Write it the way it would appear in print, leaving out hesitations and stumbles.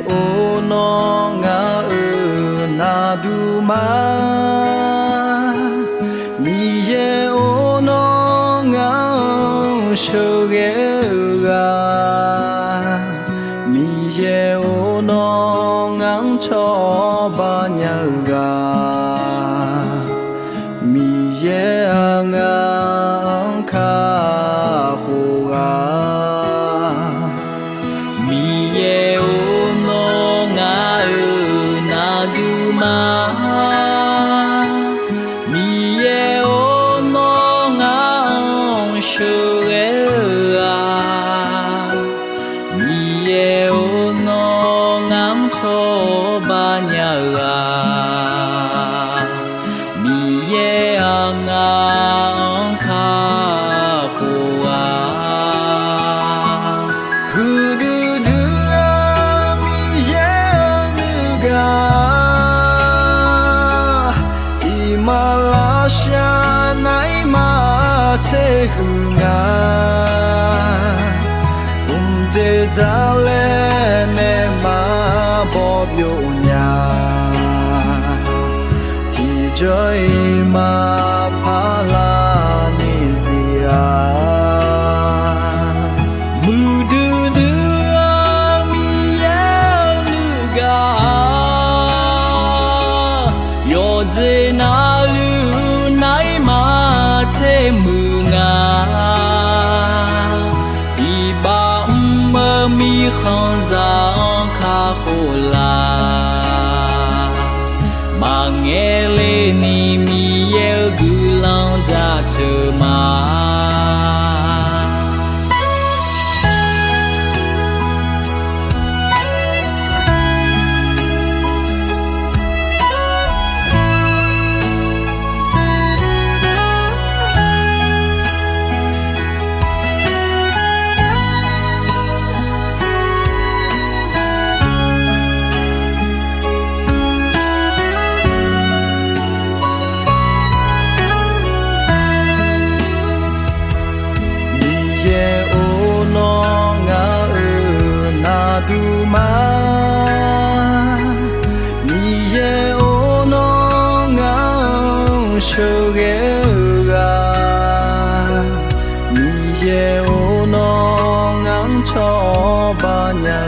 ô nó ngã na du ma mi ye ô nó ngã sơ ghé ga mi ye ô nó ngang cho ba nhà ga mi ye ngang kha khu ga mi ye ô nó ngã na du ma mi ye ô nó ngang sơ ghé ga mi ye ô nó ngang cho ba nhà ga mi ye ngang kha khu ga hu du du mi ye nu ga Himalaya nai ma che hu nga je za le ne ma bo byo nya ki joy ma pha la ni zia mu du du mi ya nu ga yo je na lu nai ma che mu nga mi khang za kha khô la ma nghe lê ni mi ye gu lang ja chơ ma du ma mi ye ô nó ngang sơ ghé ga mi ye ô nó ngang cho ba nhà